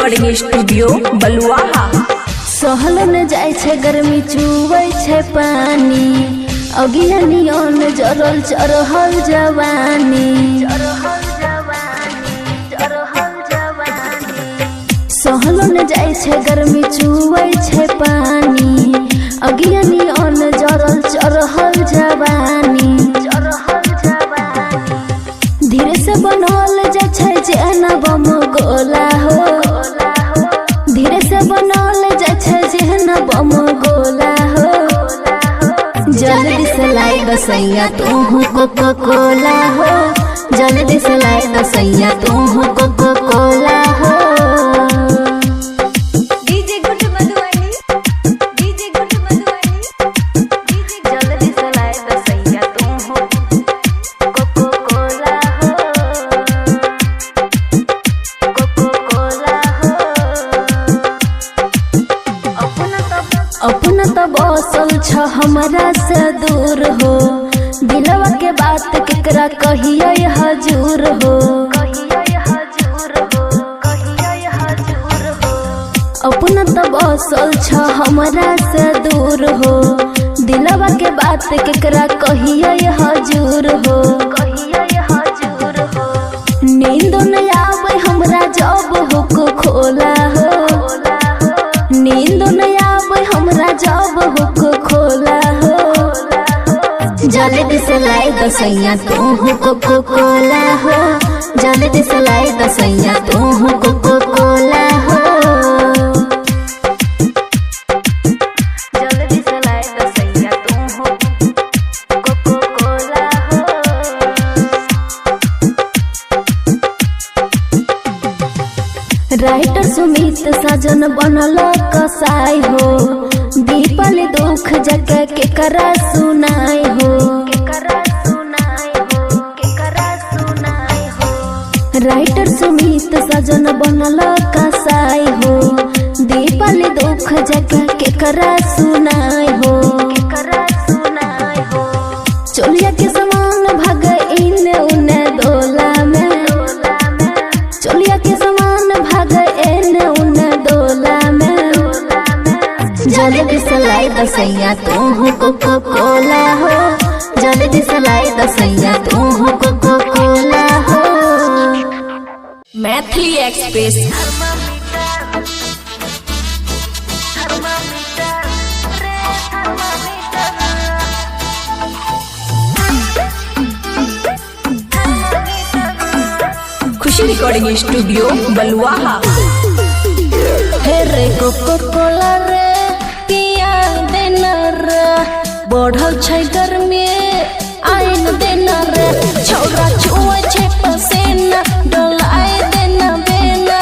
Recording studio बलुआहा। सहल न जाय छे गर्मी चुबै छे पानी, अगिया नियन जरल चरहल जवानी। सहल न जाय छे गर्मी चुबै छे पानी, अगिया नियन जरल चरहल जवानी। धीरे से बनल जाय छे जेना बम गोला हो, धीरे से बनल जाय छे जेना बम गोला हो। जल्दी से लाई दसैया तू कोको कोला हो, जल्दी से लाई दसैया तू कोको कोला हो। DJ good Madhubani, DJ good Madhubani, जल्दी से लाई दसैया तू कोको कोला हो, कोको कोला हो। अपना तो बसल छ हमरा से दूर हो, दिलवा के बात केकरा कहिए हजूर हो। अपना तो बसल छ हमरा से दूर हो, दिलवा के बात केकरा कहिए हजूर हो। नींद न आवे हमरा जब हुक खोला हो, नींद न आवे हमरा जब हुक खोला हो। जल्दी से लाई दसैया तू कोको कोला हो, जल्दी से लाई दसैया तू कोको कोला हो। जल्दी से लाई दसैया तू कोको कोला हो। राइटर सुमित साजन बनल कसाई हो, दीपल दुख जके केकरा सुनाई हो। राइटर सुमित साजन बनल कसाई हो, दीपल दुख जके केकरा सुनाई हो। चोलिया के समान भाग इन उने डोला में, चोलिया के समान भाग इन उने डोला में। जल्दी से लाई दसैया तू कोको कोला हो, जल्दी से लाई दसैया तू कोको कोला हो। मैथिली एक्सप्रेस खुशी रिकॉर्डिंग स्टूडियो बलुआहा। हे रे कोको कोला रे पिया देना रे, बढ़ल छै गर्मी आइन देना रे। छौरा छुए छै पसेना डोलाए देना बेना,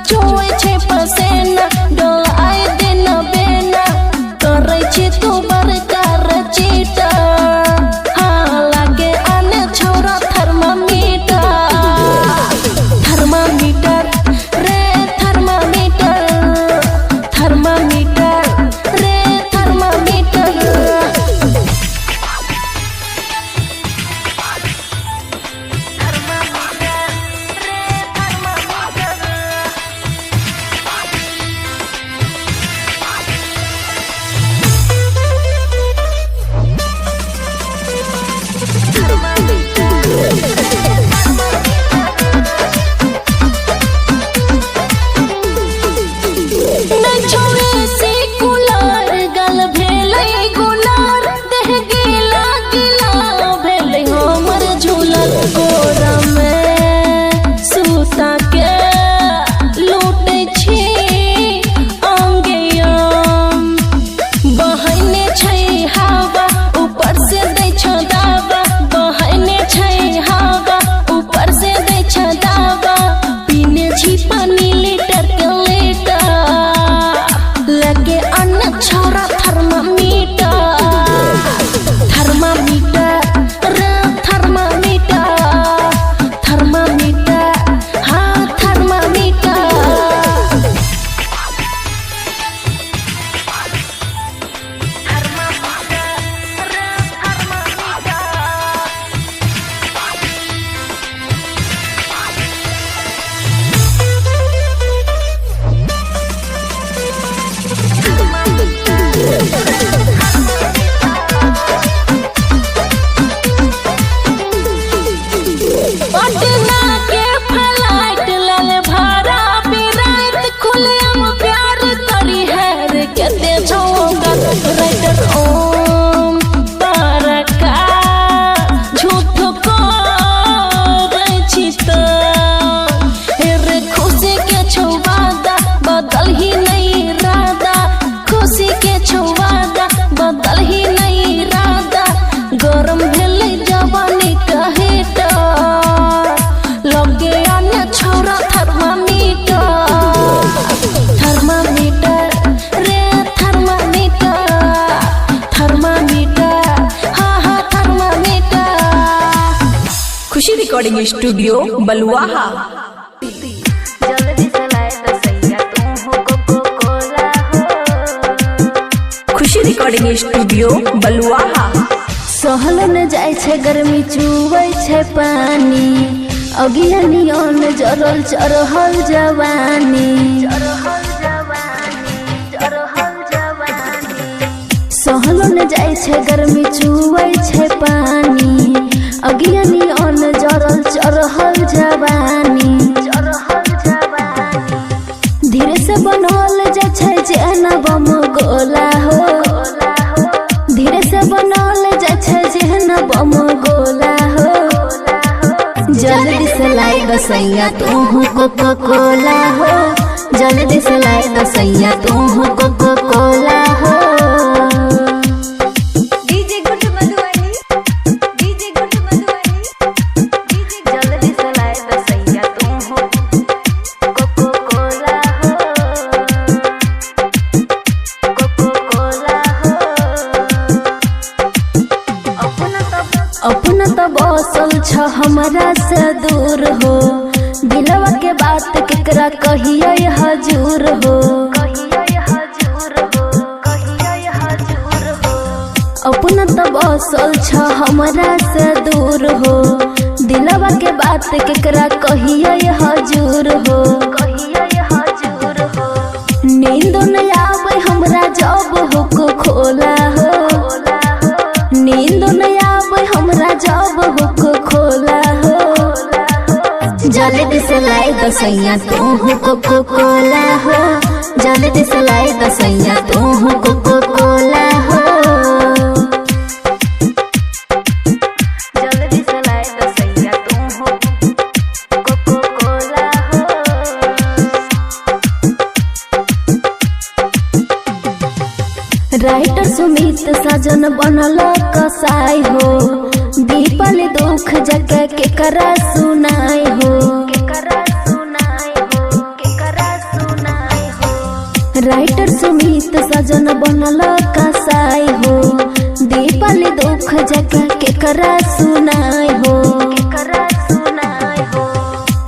छुए छै पसेना डोलाए देना बेना। करे छी तू बड़का रचीटा, हाँ लागे आने छौरा थर्मामीटर। थर्मामीटर रे थर्मामीटर, थर्मामीटर रे थर्मामीटर। खुशी रिकॉर्डिंग स्टूडियो बलुआहा। जल्दी से लाए तो सैया तू हो कोको कोला हो। खुशी रिकॉर्डिंग स्टूडियो बलुआहा। सहल न जाय छे गर्मी चुबै छे पानी, अगियानियन जरल चरहल जवानी। सहल न जाय छे गर्मी चुबै छे पानी, अगियानियन जरल चरहल जवानी। धीरे से बनल जाय छे जेना बम गोला हो, धीरे से बनल जाय छे जेना बम गोला हो। जल्दी से लाई दसैया तू हो कोको कोला हो, जल्दी से लाई दसैया तू हो कोको कोला हो। DJ good Madhubani, DJ good Madhubani, DJ जल्दी से लाई दसैया तू हो कोको कोला हो, कोको कोला हो। अपना तो बसल छ हमरा से दूर हो, दिलवा के बात केकरा कहिए हजूर हो। अपना तो बसल छ हमरा से दूर हो, दिलवा के बात केकरा कहिए हजूर हो। नींद न आवे हमरा जब हुक खोला हो, नींद न आवे हमरा जब हुक खोला हो। जल्दी से लाई दसैया तू हो कोको कोला हो, जल्दी से लाई दसैया तू हो कोको कोला हो। जल्दी से लाई दसैया तू हो कोको कोला हो। राइटर सुमित साजन बनल कसाई हो, दीपल दुख जके केकरा सुनाई हो। राइटर सुमित साजन बनल कसाई हो, दीपल दुख जके केकरा सुनाई हो।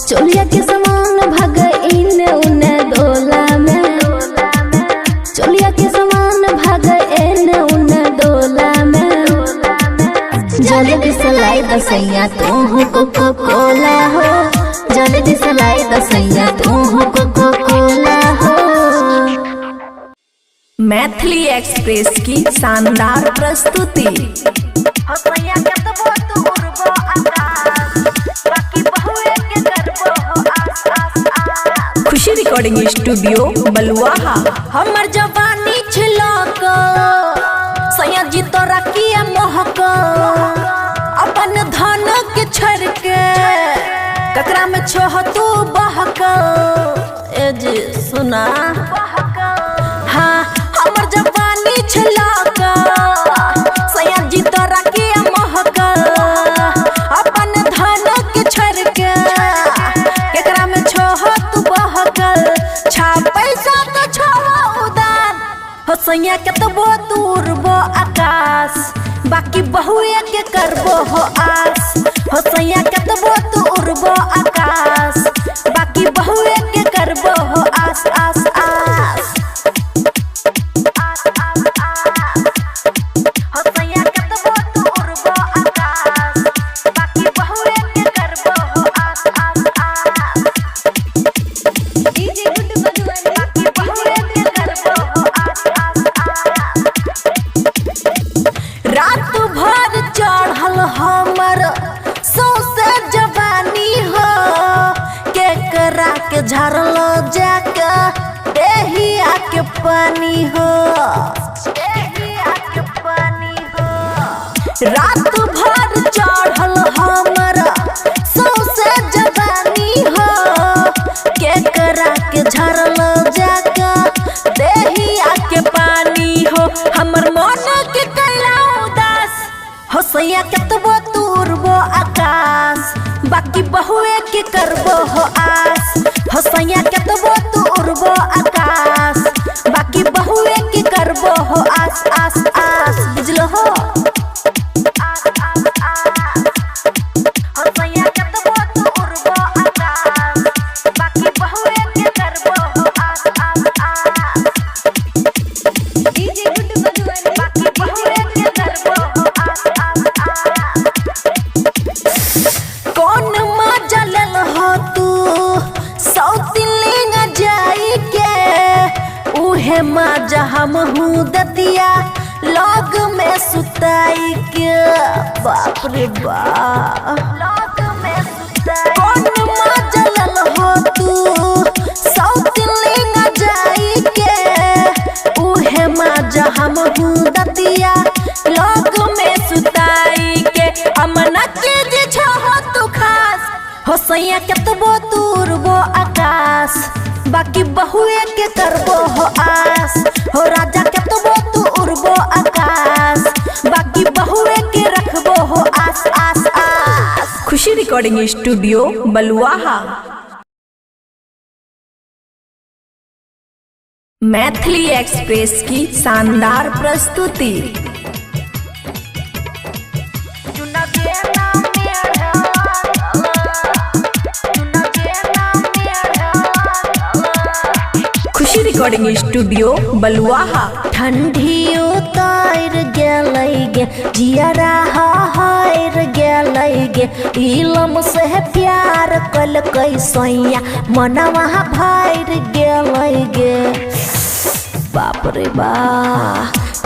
चोलिया के समान भग इन उने डोला में, चोलिया के समान भाग इन उने डोला में। जल्दी से लाई दसैया तू हो कोको कोला हो, जल्दी से लाई दसैया तू हो कोको कोला हो। मैथिली एक्सप्रेस की शानदार प्रस्तुति। खुशी रिकॉर्डिंग स्टूडियो बलुआहा। हमर जवानी छिलक सैया जी तोरा किया महक, अपन धन के छोड़ के ककरा में छोह तू बहक। ए जी सुना, हाँ हमर जवानी छिलक सैया जी तोरा किया महक, अपन धन के छोड़ के ककरा में छोह तू बहक। छा पैसा तो छोह उदार हो सैया के तो वो दूर वो आकाश, बाकी बहुए के करबो हो आस। हो सैया के तो वो दूर वो आकाश, बाकी बहुए के करबो हो आस आस आस। हो सैया के तो वो दूर वो आकाश, बाकी बहुए के करबो हो आस आस आस। डीजे गुड मधुबनी, बाकी बहुए के करबो हो आस आस आस। रात भर चढ़ल हमर सौसे जवानी हो, केकरा के झरल जाके देहिया के पानी हो, देहिया के पानी हो। रात भर चढ़ल हमर सौसे जवानी हो, केकरा के झरल जाके देहिया के पानी हो। हमर मन के कैला उदास हो सैया के तो वो दूर वो आकाश, बाकी बहुए के करबो हो आस। हो सैया के तो वो दूर वो आकाश, बाकी बहुए के करबो हो आस आस आस। बुझलो हो आस आस आस। हो सैया उहे माजा हम हूँ दतिया लॉग में सुताई के। बाप रे बाप कौन माजा लल हो तू साउथ लेना जाई के। उहे माजा हम हूँ दतिया लॉग में सुताई के। अमना के जे हो तू खास हो सैया केतबो दूर वो आकाश बाकी बहुए के करबो हो आस हो राजा केतबो तू उड़बो आकाश बाकी बहुए के रखबो हो आस आस आस। खुशी रिकॉर्डिंग स्टूडियो बलुआहा। मैथिली एक्सप्रेस की शानदार प्रस्तुति। खुशी रिकॉर्डिंग स्टूडियो बलुआहा। ठंडी उतार गेलै गे जियरा हार गेलै गे इलम से प्यार कल कैसैया मनवा भर गेलै गे। बाप रे बा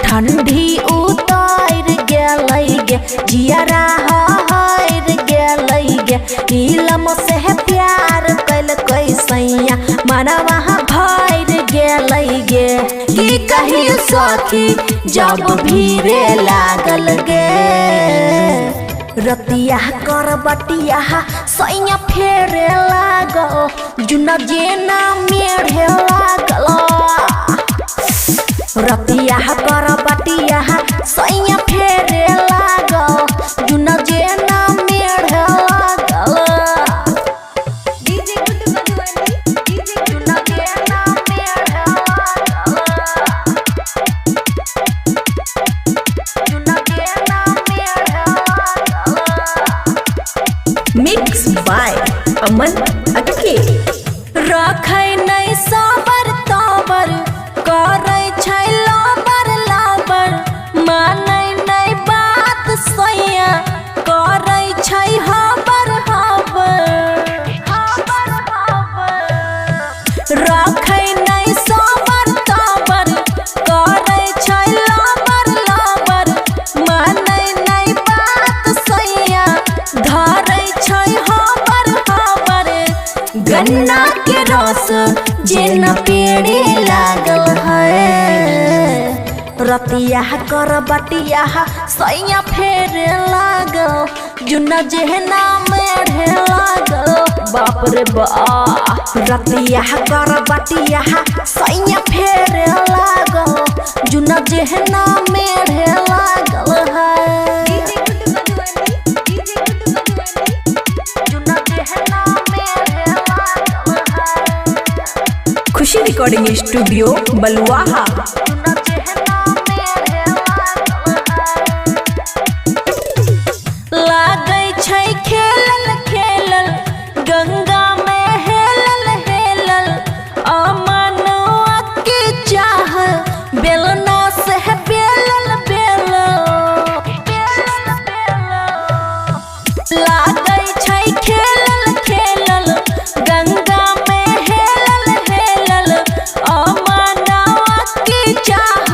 ठंडी उतार गेलै गे जियरा हार गेलै गे इलम से प्यार कल कैसैया मनवा भर गेलै गे। की कही सखी जब भीरे लागल गे रतिया कर बटिया सैया फेरे लागल जुना जेना मेढ़े लागल। रतिया कर बटिया सैया फेरे लागल जुना जेना मेढ़े लागल। डीजे गुड्डू मधुबनी डीजे जुना जेना मेढ़े मिक्स बाय अमन अटके। रखै नहीं साबर ताबर करै छै लाबर लाबर मानै नहीं बात सैया करै छै हाबर हाबर हाबर हाबर। रखै नहीं साबर ताबर करै छै लाबर लाबर मानै नहीं बात सैया धरै छै हाबर हाबर। गन्ना के रस जेना पेड़े लागल है रतिया कर बटिया सैया फेरे लागल जुना जेहना मेढ़े लागल। बाप रे बा रतिया कर बटिया सैया फेरे लागल जुना जेहना मेढ़े लागल है। डीजे गुड्डू मधुबनी डीजे गुड्डू मधुबनी जुना जेहना मेढ़े लागल है। खुशी रिकॉर्डिंग स्टूडियो बलुआहा। जुना जेहना मेढ़े लागल है। लागै छै खेलल खेलल गंगा में हेलल हेलल अमनुआ के चाह बेलना से बेलल बेलल बेलल बेलल। लागै छै खेलल खेलल गंगा में हेलल हेलल अमनुआ के चाह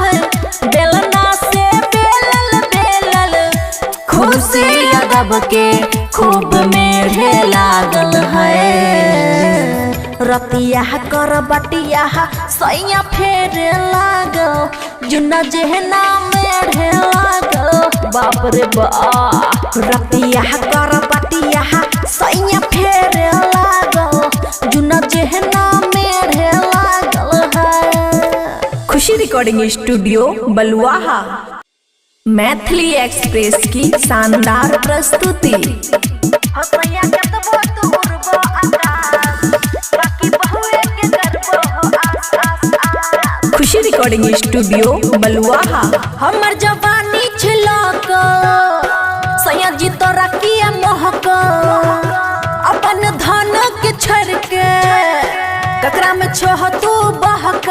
बेलना से बेलल बेलल। खुशी यादव के खूब मेढ़े लागल है रतिया कर बटिया सैया फेरे लागल जुना जेहना मेढ़े लागल। बाप रे बा रतिया कर बटिया सैया फेरे लागल जुना जेहना मेढ़े लागल है। खुशी रिकॉर्डिंग स्टूडियो बलुआहा। मैथिली एक्सप्रेस की शानदार प्रस्तुति। खुशी रिकॉर्डिंग स्टूडियो बलुआहा। हमर जवानी छिलक सैया जी तोरा किया महक अपन धन के छोड़ के ककरा में छोह तू बहक।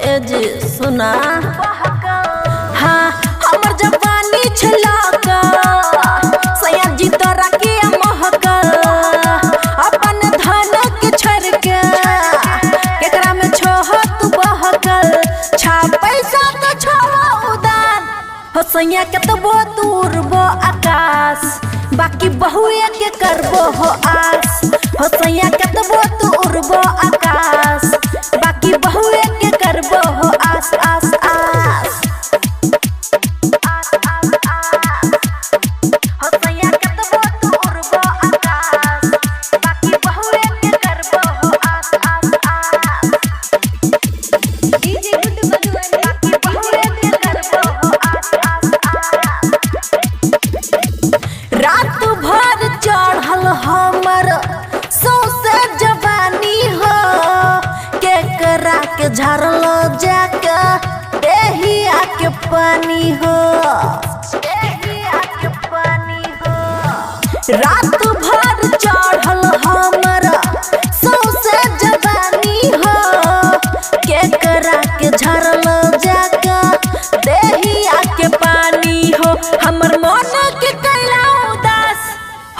ए जी सुना हाँ हमर जवानी छिलक सैया जी तोरा किया महक अपन धन के छोड़ के केकरा में छोह तू बहक। सैया केतबो दूर बो आकाश बाकी बहुए के करबो हो आस हो सैया केतबो दूर बो आकाश बाकी बहुए के करबो हो आस आस आस हो सैया केतबो दूर बो आकाश बाकी बहुए के करबो हो आस आस आस डीजे गुड्डू मधुबनी बाकी बहुए के करबो हो आस आस आस रात भर चढ़ल हमर सौसे जवानी हो केकरा के झरल जाके देहिया के पानी हो देहिया के पानी हो रात भर चढ़ल हमर सौसे जवानी हो केकरा के झरल जाके देहिया के पानी हो हमर मन के कैला उदास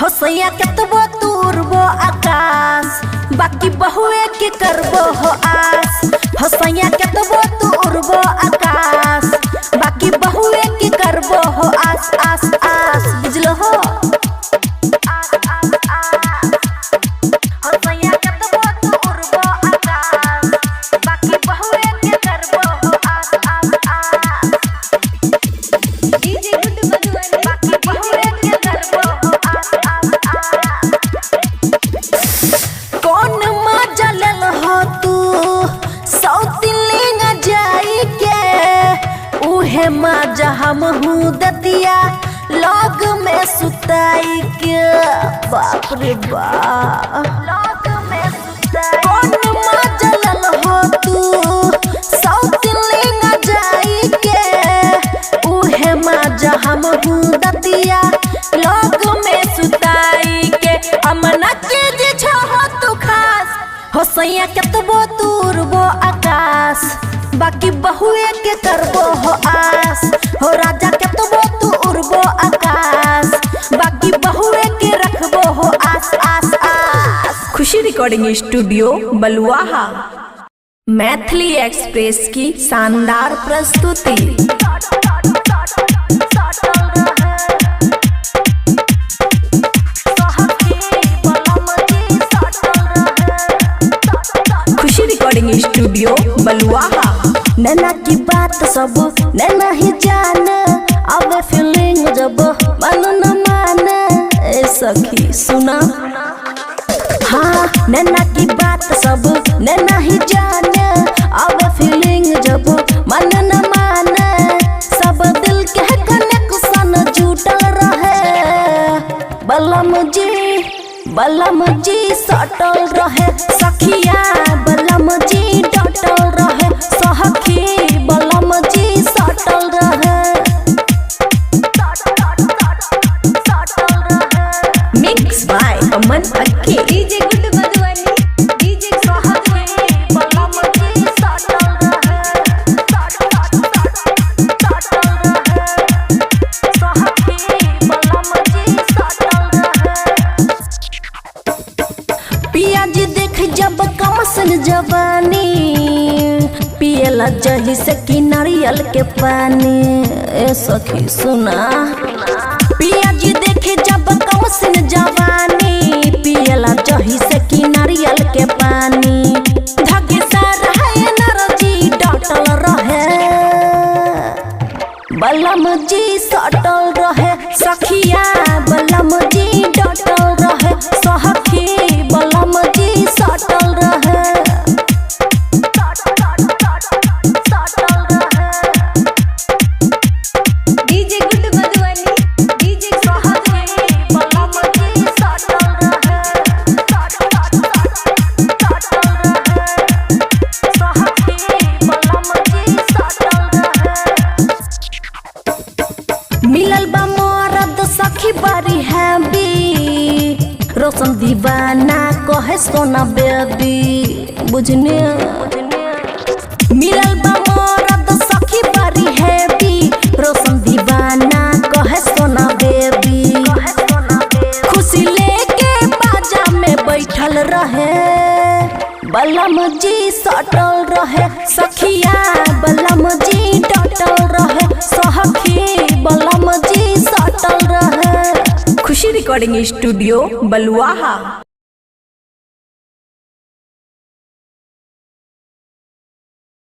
हो सैया केतबो दूर बो आकाश बाकी बहुए के करबो हो आस हो सैया केतबो दूर बो आकाश बाकी बहुए के करबो हो आस आस आस बुझलो हो आस आस आस हो सैया केतबो दूर बो आकाश बाकी बहुए के करबो हो आस आस आस डीजे गुड्डू मधुबनी बाकी बहुए के करबो हो आस आस आस कौन मजा लेल हो तू सौतिलिंग जाई के उहे मजा हम हूँ दतिया लग में सुताई के बाप रे बाप लग में सुताई कौन मजा लेल हो तू सौतिलिंग जाई के उहे मजा हम हूँ दतिया लग में सुताई के अमना के जे छो हो तू खास हो सैया केतबो दूर बो आकाश बाकी बहुए के करबो हो आस हो राजा केतबो दूर बो आकाश बाकी बहुए के रखबो हो आस आस आस खुशी रिकॉर्डिंग स्टूडियो बलुआहा मैथिली एक्सप्रेस की शानदार प्रस्तुति खुशी रिकॉर्डिंग स्टूडियो बलुआहा नैना की बात सब नैना ही जान अब फीलिंग जब मन न मान ए सखी सुना हाँ नैना की बात सब नैना ही जान अब फीलिंग जब मन न मान सब दिल के कनेक्शन जुटल रहे बलम जी सटल रहे सखिया बलम जी डटल रहे सखी बलम जी सटल रहे mix by Aman Akki DJ Guddu Madhubani DJ बलम जी सटल रहे सखी बलम जी सटल रहे पिया जी देख जब कमसन जवानी पियला जही से कि नारियल के पानी ए सखी सुना पिया जी देखे जब कमसन जवानी पियला जही से कि नारियल के पानी धगे सारा एनर्जी डटल रहे बलम जी सटल रहे सखिया बलम जी डटल रहे सखी बलम जी सटल रहे डीजे गुड्डू मधुबनी डीजे बलम जी सटल रहे सखी बलम जी सटल रहे मिलल बा मरद सखी बड़ी हैवी रोशन दीवाना कहे सोना बेबी बुझने मिलल बा मरद सखी बड़ी हैवी रोशन दीवाना कहे सोना बेबी खुशी लेके बाजा में बैठल रहे बलम जी सटल रहे सखिया बलम जी डटल रहे सखी बलम जी सटल रहे। खुशी रिकॉर्डिंग स्टूडियो बलुआहा।